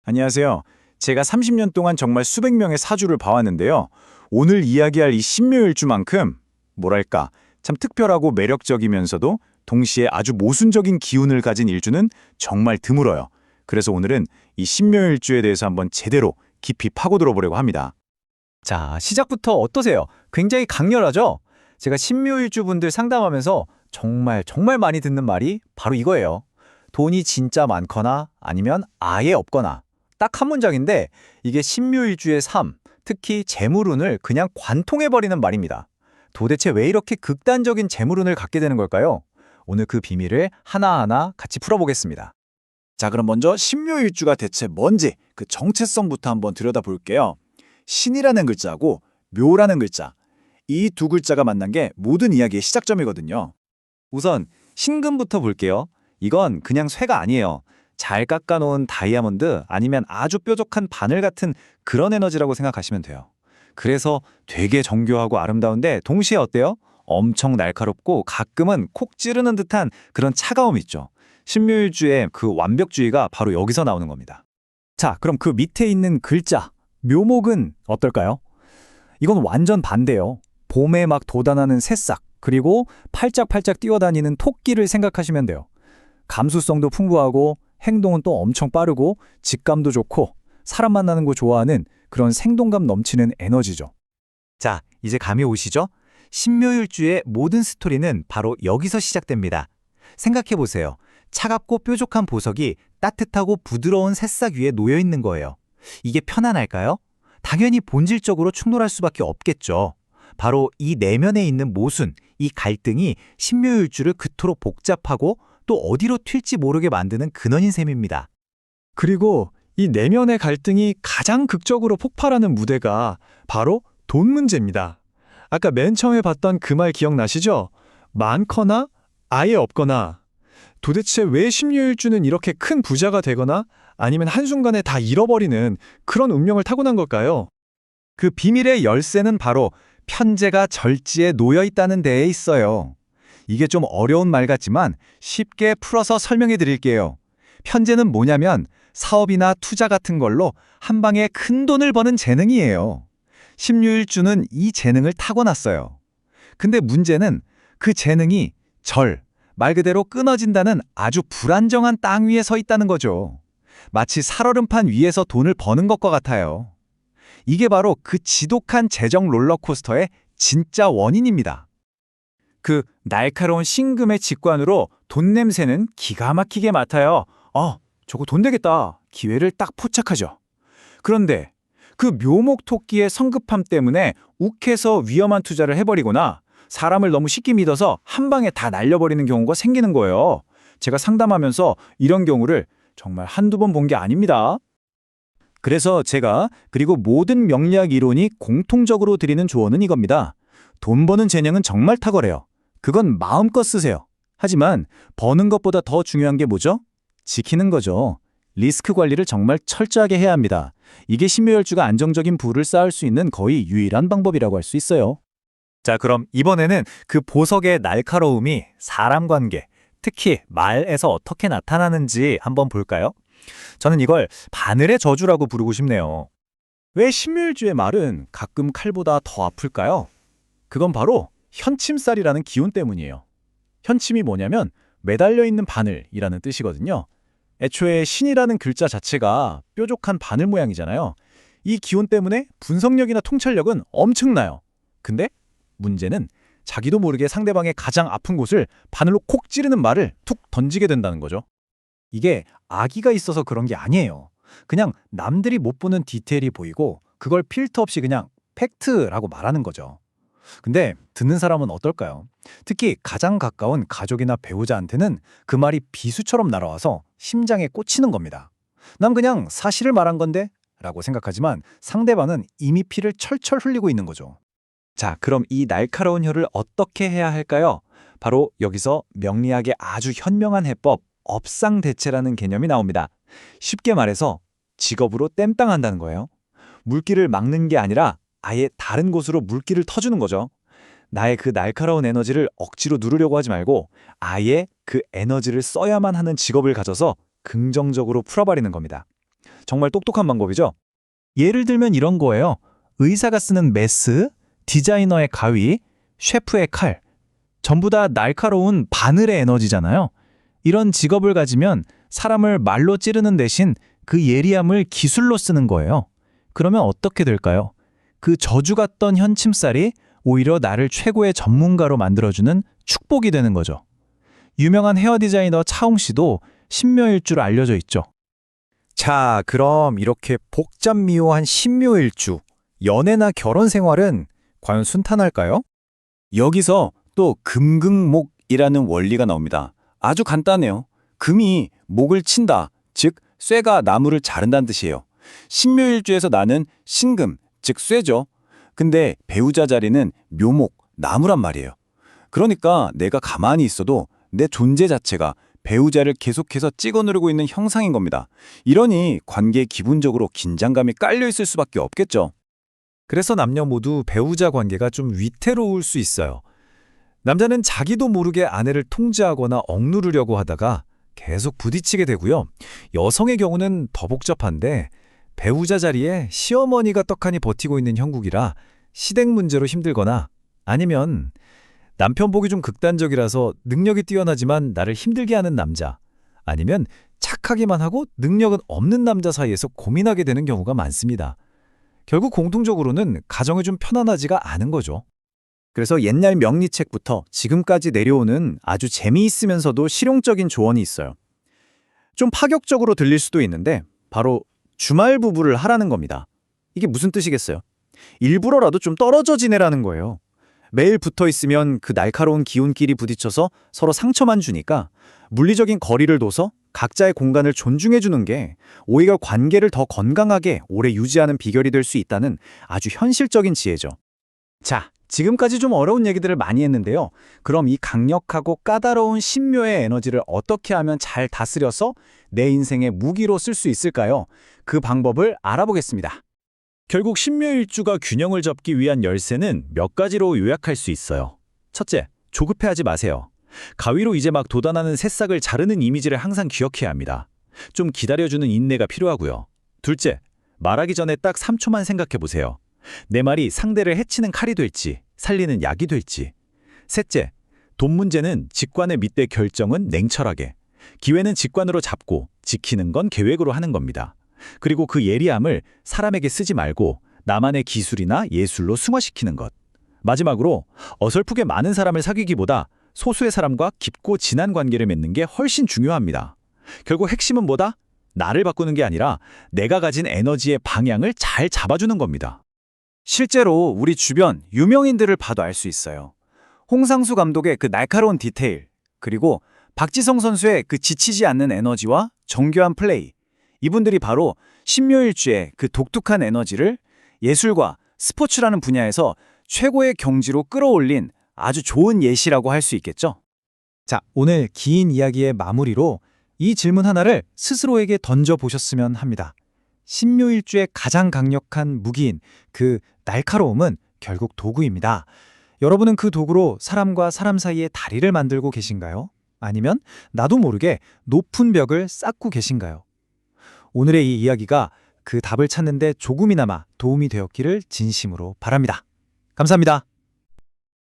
안녕하세요. 제가 30년 동안 정말 수백 명의 사주를 봐왔는데요. 오늘 이야기할 이 신묘일주만큼 뭐랄까 참 특별하고 매력적이면서도 동시에 아주 모순적인 기운을 가진 일주는 정말 드물어요. 그래서 오늘은 이 신묘일주에 대해서 한번 제대로 깊이 파고들어 보려고 합니다. 자, 시작부터 어떠세요? 굉장히 강렬하죠? 제가 신묘일주 분들 상담하면서 정말 많이 듣는 말이 바로 이거예요. 돈이 진짜 많거나 아니면 아예 없거나. 딱 한 문장인데 이게 신묘일주의 삶, 특히 재물운을 그냥 관통해버리는 말입니다. 도대체 왜 이렇게 극단적인 재물운을 갖게 되는 걸까요? 오늘 그 비밀을 하나하나 같이 풀어보겠습니다. 자, 그럼 먼저 신묘일주가 대체 뭔지 그 정체성부터 한번 들여다볼게요. 신이라는 글자하고 묘라는 글자, 이 두 글자가 만난 게 모든 이야기의 시작점이거든요. 우선 신금부터 볼게요. 이건 그냥 쇠가 아니에요. 잘 깎아놓은 다이아몬드 아니면 아주 뾰족한 바늘 같은 그런 에너지라고 생각하시면 돼요. 그래서 되게 정교하고 아름다운데 동시에 어때요? 엄청 날카롭고 가끔은 콕 찌르는 듯한 그런 차가움이 있죠. 신묘일주의 그 완벽주의가 바로 여기서 나오는 겁니다. 자, 그럼 그 밑에 있는 글자, 묘목은 어떨까요? 이건 완전 반대예요. 봄에 막 돋아나는 새싹, 그리고 팔짝팔짝 뛰어다니는 토끼를 생각하시면 돼요. 감수성도 풍부하고 행동은 또 엄청 빠르고 직감도 좋고 사람 만나는 거 좋아하는 그런 생동감 넘치는 에너지죠. 자, 이제 감이 오시죠? 신묘일주의 모든 스토리는 바로 여기서 시작됩니다. 생각해보세요. 차갑고 뾰족한 보석이 따뜻하고 부드러운 새싹 위에 놓여 있는 거예요. 이게 편안할까요? 당연히 본질적으로 충돌할 수밖에 없겠죠. 바로 이 내면에 있는 모순, 이 갈등이 신묘일주를 그토록 복잡하고 또 어디로 튈지 모르게 만드는 근원인 셈입니다. 그리고 이 내면의 갈등이 가장 극적으로 폭발하는 무대가 바로 돈 문제입니다. 아까 맨 처음에 봤던 그 말 기억나시죠? 많거나 아예 없거나. 도대체 왜 신묘일주는 이렇게 큰 부자가 되거나 아니면 한순간에 다 잃어버리는 그런 운명을 타고난 걸까요? 그 비밀의 열쇠는 바로 편재가 절지에 놓여 있다는 데에 있어요. 이게 좀 어려운 말 같지만 쉽게 풀어서 설명해 드릴게요. 편재는 뭐냐면 사업이나 투자 같은 걸로 한 방에 큰 돈을 버는 재능이에요. 신묘일주는 이 재능을 타고났어요. 근데 문제는 그 재능이 말 그대로 끊어진다는 아주 불안정한 땅 위에 서 있다는 거죠. 마치 살얼음판 위에서 돈을 버는 것과 같아요. 이게 바로 그 지독한 재정 롤러코스터의 진짜 원인입니다. 그 날카로운 신금의 직관으로 돈 냄새는 기가 막히게 맡아요. 저거 돈 되겠다. 기회를 딱 포착하죠. 그런데 그 묘목 토끼의 성급함 때문에 욱해서 위험한 투자를 해버리거나 사람을 너무 쉽게 믿어서 한 방에 다 날려버리는 경우가 생기는 거예요. 제가 상담하면서 이런 경우를 정말 한두 번 본 게 아닙니다. 그래서 그리고 모든 명리학 이론이 공통적으로 드리는 조언은 이겁니다. 돈 버는 재능은 정말 탁월해요. 그건 마음껏 쓰세요. 하지만 버는 것보다 더 중요한 게 뭐죠? 지키는 거죠. 리스크 관리를 정말 철저하게 해야 합니다. 이게 신묘일주가 안정적인 부를 쌓을 수 있는 거의 유일한 방법이라고 할 수 있어요. 자, 그럼 이번에는 그 보석의 날카로움이 사람 관계, 특히 말에서 어떻게 나타나는지 한번 볼까요? 저는 이걸 바늘의 저주라고 부르고 싶네요. 왜 신묘일주의 말은 가끔 칼보다 더 아플까요? 그건 바로 현침살이라는 기운 때문이에요. 현침이 뭐냐면 매달려 있는 바늘이라는 뜻이거든요. 애초에 신이라는 글자 자체가 뾰족한 바늘 모양이잖아요. 이 기운 때문에 분석력이나 통찰력은 엄청나요. 근데 문제는 자기도 모르게 상대방의 가장 아픈 곳을 바늘로 콕 찌르는 말을 툭 던지게 된다는 거죠. 이게 악의가 있어서 그런 게 아니에요. 그냥 남들이 못 보는 디테일이 보이고 그걸 필터 없이 그냥 팩트라고 말하는 거죠. 근데 듣는 사람은 어떨까요? 특히 가장 가까운 가족이나 배우자한테는 그 말이 비수처럼 날아와서 심장에 꽂히는 겁니다. 난 그냥 사실을 말한 건데? 라고 생각하지만 상대방은 이미 피를 철철 흘리고 있는 거죠. 자, 그럼 이 날카로운 혀를 어떻게 해야 할까요? 바로 여기서 명리학의 아주 현명한 해법, 업상대체라는 개념이 나옵니다. 쉽게 말해서 직업으로 땜빵한다는 거예요. 물기를 막는 게 아니라 아예 다른 곳으로 물기를 터주는 거죠. 나의 그 날카로운 에너지를 억지로 누르려고 하지 말고 아예 그 에너지를 써야만 하는 직업을 가져서 긍정적으로 풀어버리는 겁니다. 정말 똑똑한 방법이죠. 예를 들면 이런 거예요. 의사가 쓰는 메스, 디자이너의 가위, 셰프의 칼. 전부 다 날카로운 바늘의 에너지잖아요. 이런 직업을 가지면 사람을 말로 찌르는 대신 그 예리함을 기술로 쓰는 거예요. 그러면 어떻게 될까요? 그 저주 같던 현침살이 오히려 나를 최고의 전문가로 만들어주는 축복이 되는 거죠. 유명한 헤어 디자이너 차홍 씨도 신묘일주로 알려져 있죠. 자, 그럼 이렇게 복잡미묘한 신묘일주, 연애나 결혼 생활은 과연 순탄할까요? 여기서 또 금극목이라는 원리가 나옵니다. 아주 간단해요. 금이 목을 친다, 즉 쇠가 나무를 자른다는 뜻이에요. 신묘일주에서 나는 신금, 즉 쇠죠. 근데 배우자 자리는 묘목, 나무란 말이에요. 그러니까 내가 가만히 있어도 내 존재 자체가 배우자를 계속해서 찍어 누르고 있는 형상인 겁니다. 이러니 관계에 기본적으로 긴장감이 깔려 있을 수밖에 없겠죠. 그래서 남녀 모두 배우자 관계가 좀 위태로울 수 있어요. 남자는 자기도 모르게 아내를 통제하거나 억누르려고 하다가 계속 부딪히게 되고요. 여성의 경우는 더 복잡한데 배우자 자리에 시어머니가 떡하니 버티고 있는 형국이라 시댁 문제로 힘들거나 아니면 남편 보기 좀 극단적이라서 능력이 뛰어나지만 나를 힘들게 하는 남자 아니면 착하기만 하고 능력은 없는 남자 사이에서 고민하게 되는 경우가 많습니다. 결국 공통적으로는 가정이 좀 편안하지가 않은 거죠. 그래서 옛날 명리책부터 지금까지 내려오는 아주 재미있으면서도 실용적인 조언이 있어요. 좀 파격적으로 들릴 수도 있는데 바로 주말 부부를 하라는 겁니다. 이게 무슨 뜻이겠어요? 일부러라도 좀 떨어져 지내라는 거예요. 매일 붙어 있으면 그 날카로운 기운끼리 부딪혀서 서로 상처만 주니까 물리적인 거리를 둬서 각자의 공간을 존중해 주는 게 오히려 관계를 더 건강하게 오래 유지하는 비결이 될 수 있다는 아주 현실적인 지혜죠. 자, 지금까지 좀 어려운 얘기들을 많이 했는데요. 그럼 이 강력하고 까다로운 신묘의 에너지를 어떻게 하면 잘 다스려서 내 인생의 무기로 쓸 수 있을까요? 그 방법을 알아보겠습니다. 결국 신묘일주가 균형을 잡기 위한 열쇠는 몇 가지로 요약할 수 있어요. 첫째, 조급해하지 마세요. 가위로 이제 막 돋아나는 새싹을 자르는 이미지를 항상 기억해야 합니다. 좀 기다려주는 인내가 필요하고요. 둘째, 말하기 전에 딱 3초만 생각해 보세요. 내 말이 상대를 해치는 칼이 될지, 살리는 약이 될지. 셋째, 돈 문제는 직관의 밑대 결정은 냉철하게. 기회는 직관으로 잡고 지키는 건 계획으로 하는 겁니다. 그리고 그 예리함을 사람에게 쓰지 말고 나만의 기술이나 예술로 승화시키는 것. 마지막으로 어설프게 많은 사람을 사귀기보다 소수의 사람과 깊고 진한 관계를 맺는 게 훨씬 중요합니다. 결국 핵심은 뭐다? 나를 바꾸는 게 아니라 내가 가진 에너지의 방향을 잘 잡아주는 겁니다. 실제로 우리 주변 유명인들을 봐도 알 수 있어요. 홍상수 감독의 그 날카로운 디테일, 그리고 박지성 선수의 그 지치지 않는 에너지와 정교한 플레이. 이분들이 바로 신묘일주의 그 독특한 에너지를 예술과 스포츠라는 분야에서 최고의 경지로 끌어올린 아주 좋은 예시라고 할 수 있겠죠. 자, 오늘 긴 이야기의 마무리로 이 질문 하나를 스스로에게 던져보셨으면 합니다. 신묘일주의 가장 강력한 무기인 그 날카로움은 결국 도구입니다. 여러분은 그 도구로 사람과 사람 사이의 다리를 만들고 계신가요? 아니면 나도 모르게 높은 벽을 쌓고 계신가요? 오늘의 이 이야기가 그 답을 찾는 데 조금이나마 도움이 되었기를 진심으로 바랍니다. 감사합니다.